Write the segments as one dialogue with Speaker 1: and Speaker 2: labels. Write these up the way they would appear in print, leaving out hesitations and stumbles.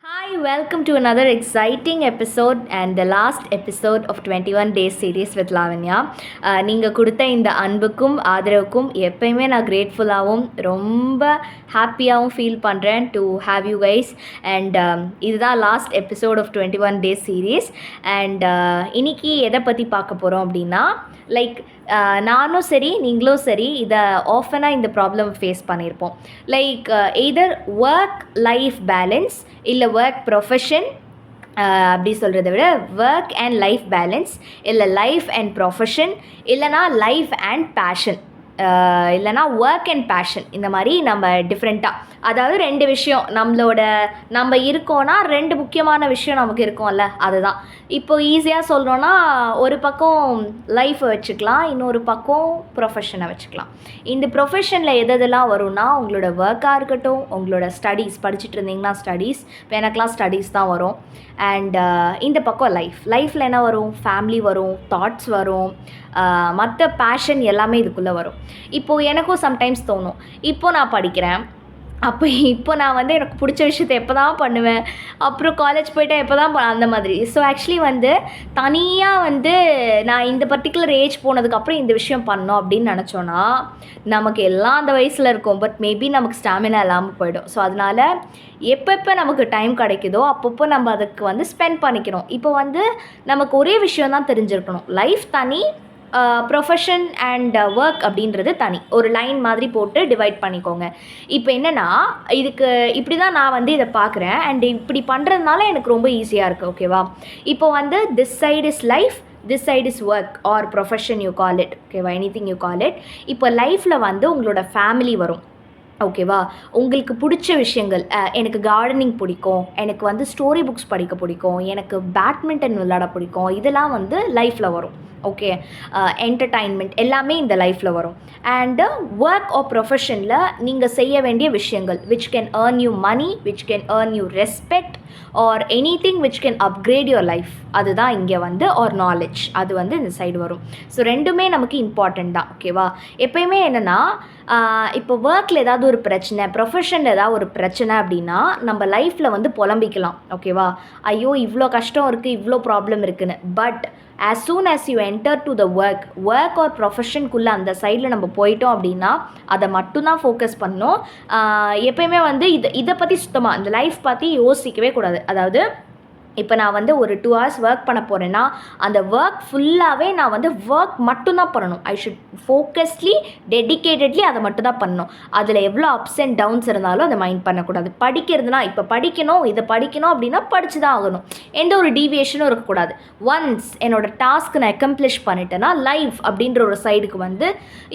Speaker 1: Hi, welcome to another exciting episode and the last episode of 21 Days series with Lavanya. நீங்கள் கொடுத்த இந்த அன்புக்கும் ஆதரவுக்கும் எப்பயுமே நான் கிரேட்ஃபுல்லாகவும் ரொம்ப ஹாப்பியாகவும் ஃபீல் பண்ணுறேன் to have you guys. And இதுதான் last episode of 21 Days series. And இன்னைக்கு எதை பற்றி பார்க்க போகிறோம் அப்படின்னா லைக் நானும் சரி நீங்களும் சரி இதை ஆஃபனாக இந்த ப்ராப்ளம் ஃபேஸ் பண்ணியிருப்போம். Like either work life balance இல்லை ஒர்க் ப்ரொஃபஷன், அப்படி சொல்கிறத விட ஒர்க் அண்ட் லைஃப் பேலன்ஸ், இல்லை லைஃப் அண்ட் ப்ரொஃபஷன், இல்லைனா லைஃப் அண்ட் பேஷன், இல்லைனா ஒர்க் அண்ட் பேஷன். இந்த மாதிரி நம்ம டிஃப்ரெண்ட்டாக, அதாவது ரெண்டு விஷயம் நம்ம இருக்கோன்னா ரெண்டு முக்கியமான விஷயம் நமக்கு இருக்கும்ல, அதுதான். இப்போ ஈஸியாக சொல்கிறோன்னா ஒரு பக்கம் லைஃப்பை வச்சுக்கலாம், இன்னொரு பக்கம் ப்ரொஃபஷனை வச்சுக்கலாம். இந்த ப்ரொஃபஷனில் எதெல்லாம் வரும்னா உங்களோட ஒர்க்காக இருக்கட்டும், உங்களோட ஸ்டடீஸ் படிச்சுட்டு இருந்தீங்கன்னா ஸ்டடீஸ், இப்போ எனக்கெலாம் ஸ்டடீஸ் தான் வரும். அண்ட் இந்த பக்கம் லைஃப்பில் என்ன வரும், ஃபேமிலி வரும், தாட்ஸ் வரும், மற்ற பேஷன் எல்லாமே இதுக்குள்ளே வரும். இப்போது எனக்கும் சம்டைம்ஸ் தோணும், இப்போது நான் படிக்கிறேன், இப்போ நான் எனக்கு பிடிச்ச விஷயத்தை எப்போ தான் பண்ணுவேன், அப்புறம் காலேஜ் போய்ட்டால் எப்போ தான் அந்த மாதிரி. ஸோ ஆக்சுவலி தனியாக நான் இந்த பர்டிகுலர் ஏஜ் போனதுக்கப்புறம் இந்த விஷயம் பண்ணோம் அப்படின்னு நினச்சோன்னா நமக்கு எல்லாம் அந்த வயசில் இருக்கும், பட் மேபி நமக்கு ஸ்டாமினா இல்லாமல் போயிடும். ஸோ அதனால் எப்பப்போ நமக்கு டைம் கிடைக்குதோ அப்பப்போ நம்ம அதுக்கு ஸ்பெண்ட் பண்ணிக்கணும். இப்போ நமக்கு ஒரே விஷயம் தான் தெரிஞ்சிருக்கணும், லைஃப் தனி, ப்ரொஃபஷன் அண்ட் ஒர்க் அப்படின்றது தனி. ஒரு லைன் மாதிரி போட்டு டிவைட் பண்ணிக்கோங்க. இப்போ என்னென்னா இதுக்கு இப்படி தான் நான் இதை பார்க்குறேன். அண்ட் இப்படி பண்ணுறதுனால எனக்கு ரொம்ப ஈஸியாக இருக்குது. ஓகேவா? இப்போ this side is life, this side is work or profession, you call it. ஓகேவா? Anything you call it. இப்போ லைஃப்பில் உங்களோட ஃபேமிலி வரும். ஓகேவா? உங்களுக்கு பிடிச்ச விஷயங்கள், எனக்கு கார்டனிங் பிடிக்கும், எனக்கு ஸ்டோரி புக்ஸ் படிக்க பிடிக்கும், எனக்கு பேட்மிண்டன் விளையாட பிடிக்கும், இதெல்லாம் லைஃப்பில் வரும். ஓகே, என்டர்டைன்மெண்ட் எல்லாமே இந்த லைஃப்பில் வரும். அண்டு ஒர்க் ஆர் ப்ரொஃபஷனில் நீங்கள் செய்ய வேண்டிய விஷயங்கள் which can earn you money, which can earn you respect or any thing which can upgrade your life, அதுதான் இங்கே ஆர் நாலேஜ், அது இந்த சைடு வரும். ஸோ ரெண்டுமே நமக்கு இம்பார்ட்டண்ட் தான். ஓகேவா? எப்பயுமே என்னென்னா இப்போ ஒர்க்கில் ஏதாவது ஒரு பிரச்சனை, ப்ரொஃபஷனில் ஏதாவது ஒரு பிரச்சனை அப்படின்னா நம்ம லைஃப்பில் புலம்பிக்கலாம். ஓகேவா? ஐயோ இவ்வளோ கஷ்டம் இருக்குது, இவ்வளோ ப்ராப்ளம் இருக்குதுன்னு. But as soon as you enter to the work or ப்ரொஃபஷனுக்குள்ளே அந்த சைடில் நம்ம போயிட்டோம் அப்படின்னா அதை மட்டும்தான் ஃபோக்கஸ் பண்ணணும். எப்பயுமே இதை பற்றி சுத்தமாக இந்த லைஃப் பற்றி யோசிக்கவே கூடாது. அதாவது இப்போ நான் ஒரு 2 hours ஒர்க் பண்ண போகிறேன்னா அந்த ஒர்க் ஃபுல்லாகவே நான் ஒர்க் மட்டும்தான் பண்ணணும். ஐ ஷுட் ஃபோக்கஸ்லி டெடிக்கேட்டட்லி அதை மட்டும் தான் பண்ணணும். அதில் எவ்வளோ அப்ஸ் அண்ட் டவுன்ஸ் இருந்தாலும் அதை மைண்ட் பண்ணக்கூடாது. படிக்கிறதுனா இப்போ படிக்கணும், இதை படிக்கணும் அப்படின்னா படித்து தான் ஆகணும். எந்த ஒரு டீவியேஷனும் இருக்கக்கூடாது. ஒன்ஸ் என்னோடய டாஸ்க் நான் அக்கம்ப்ளிஷ் பண்ணிட்டேன்னா லைஃப் அப்படின்ற ஒரு சைடுக்கு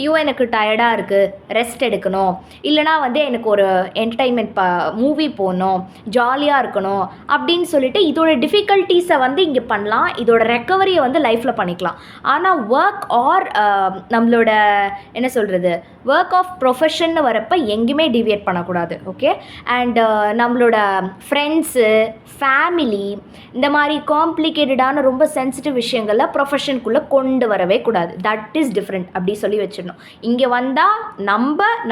Speaker 1: ஐயோ எனக்கு டயர்டாக இருக்குது, ரெஸ்ட் எடுக்கணும், இல்லைனா எனக்கு ஒரு என்டர்டைன்மெண்ட் மூவி போகணும், ஜாலியாக இருக்கணும் அப்படின்னு சொல்லிட்டு இதோட டிஃபிகல்ட்டிஸை இங்கே பண்ணலாம், இதோட ரெக்கவரியை லைஃப்பில் பண்ணிக்கலாம். ஆனால் ஒர்க் ஆர் நம்மளோட என்ன சொல்கிறது, ஒர்க் ஆஃப் ப்ரொஃபஷன்னு வரப்போ எங்கேயுமே டிவியேட் பண்ணக்கூடாது. ஓகே? அண்ட் நம்மளோட ஃப்ரெண்ட்ஸு, ஃபேமிலி, இந்த மாதிரி காம்ப்ளிகேட்டடான ரொம்ப சென்சிட்டிவ் விஷயங்களில் ப்ரொஃபஷனுக்குள்ளே கொண்டு வரவே கூடாது. தட் இஸ் டிஃப்ரெண்ட் அப்படி சொல்லி வச்சிடணும். இங்கே வந்தால்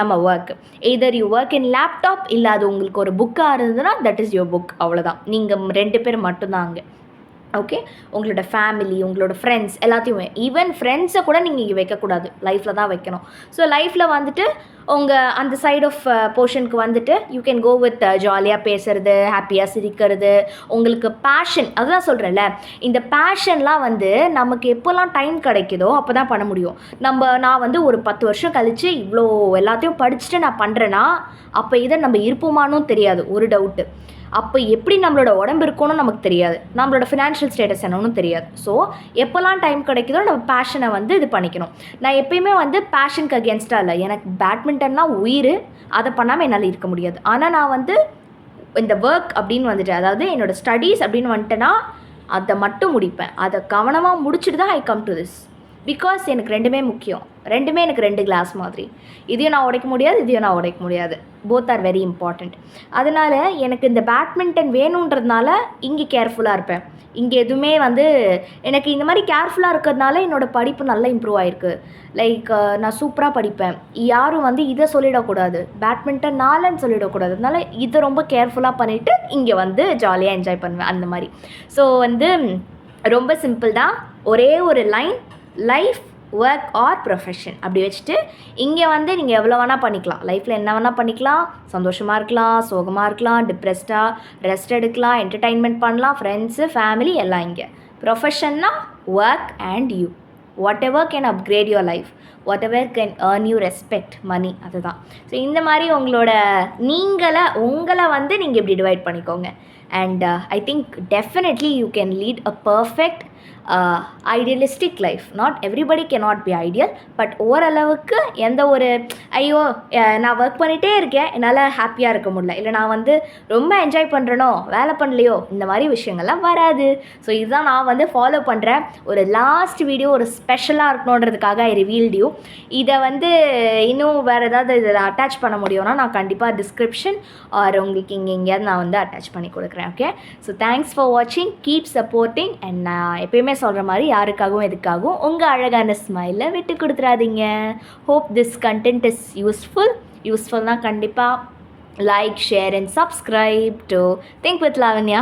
Speaker 1: நம்ம work, either you work in laptop, இல்லை அது உங்களுக்கு ஒரு புக்காக இருந்ததுன்னா தட் இஸ் யுவர் புக். அவ்வளோதான். நீங்கள் 2 பேர் மட்டும்தான் அங்கே. ஓகே? உங்களோட ஃபேமிலி, உங்களோட ஃப்ரெண்ட்ஸ் எல்லாத்தையுமே, ஈவன் ஃப்ரெண்ட்ஸை கூட நீங்கள் இங்கே வைக்கக்கூடாது, லைஃப்பில் தான் வைக்கணும். ஸோ லைஃப்பில் உங்கள் அந்த சைட் ஆஃப் போர்ஷனுக்கு யூ கேன் கோ வித் ஜாலியாக பேசுறது, ஹாப்பியாக சிரிக்கிறது, உங்களுக்கு பேஷன், அதுதான் சொல்கிறேன்ல, இந்த பேஷன்லாம் நமக்கு எப்போல்லாம் டைம் கிடைக்குதோ அப்போ தான் பண்ண முடியும். நான் ஒரு 10 வருஷம் கழித்து இவ்வளோ எல்லாத்தையும் படிச்சுட்டு நான் பண்ணுறேன்னா அப்போ இதை நம்ம இருப்போமானும் தெரியாது, ஒரு டவுட்டு. அப்போ எப்படி நம்மளோட உடம்பு இருக்கணும்னு நமக்கு தெரியாது, நம்மளோட ஃபினான்ஷியல் ஸ்டேட்டஸ் என்னன்னு தெரியாது. ஸோ எப்போல்லாம் டைம் கிடைக்குதோ நம்ம பேஷனை இது பண்ணிக்கணும். நான் எப்பயுமே பேஷனுக்கு அகேன்ஸ்டாக இல்லை, எனக்கு பேட்மிண்டன்லாம் உயிர், அதை பண்ணாமல் என்னால் இருக்க முடியாது. ஆனால் நான் இந்த ஒர்க் அப்படின்னு அதாவது என்னோடய ஸ்டடீஸ் அப்படின்னு வந்துட்டேன்னா அதை மட்டும் முடிப்பேன். அதை கவனமாக முடிச்சுட்டு தான் I come to this, because எனக்கு ரெண்டுமே முக்கியம். ரெண்டுமே எனக்கு 2 கிளாஸ் மாதிரி. இதையும் நான் உடைக்க முடியாது, இதையும் நான் உடைக்க முடியாது. Both are very important. அதனால் எனக்கு இந்த பேட்மிண்டன் வேணுன்றதுனால இங்கே கேர்ஃபுல்லாக இருப்பேன். இங்கே எதுவுமே வந்து எனக்கு இந்த மாதிரி கேர்ஃபுல்லாக இருக்கிறதுனால என்னோடய படிப்பு நல்லா இம்ப்ரூவ் ஆகிருக்கு. லைக் நான் சூப்பராக படிப்பேன். யாரும் வந்து இதை சொல்லிடக்கூடாது, பேட்மிண்டன்னாலன்னு சொல்லிடக்கூடாது. அதனால இதை ரொம்ப கேர்ஃபுல்லாக பண்ணிவிட்டு இங்கே வந்து ஜாலியாக என்ஜாய் பண்ணுவேன் அந்த மாதிரி. ஸோ வந்து ரொம்ப சிம்பிள் தான். ஒரே ஒரு line, life, work or profession அப்படி வச்சுட்டு இங்கே வந்து நீங்கள் எவ்வளோ வேணால் பண்ணிக்கலாம். லைஃப்பில் என்ன வேணால் பண்ணிக்கலாம். சந்தோஷமாக இருக்கலாம், சோகமாக இருக்கலாம், டிப்ரெஸ்டாக ரெஸ்ட் எடுக்கலாம், என்டர்டெயின்மெண்ட் பண்ணலாம், ஃப்ரெண்ட்ஸு, ஃபேமிலி எல்லாம் இங்கே. ப்ரொஃபஷன்னா work and you. Whatever can upgrade your life, whatever can earn you respect, money, அதுதான். ஸோ இந்த மாதிரி உங்களை வந்து நீங்கள் இப்படி டிவைட் பண்ணிக்கோங்க. And I think definitely you can lead a perfect idealistic life. Not everybody cannot be ideal, but ஓரளவுக்கு எந்த ஒரு ஐயோ நான் ஒர்க் பண்ணிகிட்டே இருக்கேன் என்னால் ஹாப்பியாக இருக்க முடியல, இல்லை நான் வந்து ரொம்ப என்ஜாய் பண்ணுறனோ வேலை பண்ணலையோ, இந்த மாதிரி விஷயங்கள்லாம் வராது. ஸோ இதுதான் நான் வந்து ஃபாலோ பண்ணுறேன். ஒரு லாஸ்ட் வீடியோ ஒரு ஸ்பெஷலாக இருக்கணுன்றதுக்காக ஐ ரிவீல்ட் யூ. இதை வந்து இன்னும் வேறு ஏதாவது இதில் அட்டாச் பண்ண முடியும்னா நான் கண்டிப்பாக டிஸ்கிரிப்ஷன் ஆர் உங்களுக்கு இங்கே எங்கேயாவது நான் வந்து அட்டாச் பண்ணி கொடுக்குறேன். ஓகே, ஸோ தேங்க்ஸ் ஃபார் வாட்சிங், கீப் சப்போர்ட்டிங். அண்ட் நான் எப்பயுமே சொல்கிற மாதிரி யாருக்காகவும் எதுக்காகவும் உங்கள் அழகான ஸ்மைலை விட்டு கொடுத்துறாதீங்க. ஹோப் திஸ் கண்டென்ட் இஸ் யூஸ்ஃபுல்னால் கண்டிப்பாக like, share and subscribe to think with Lavanya.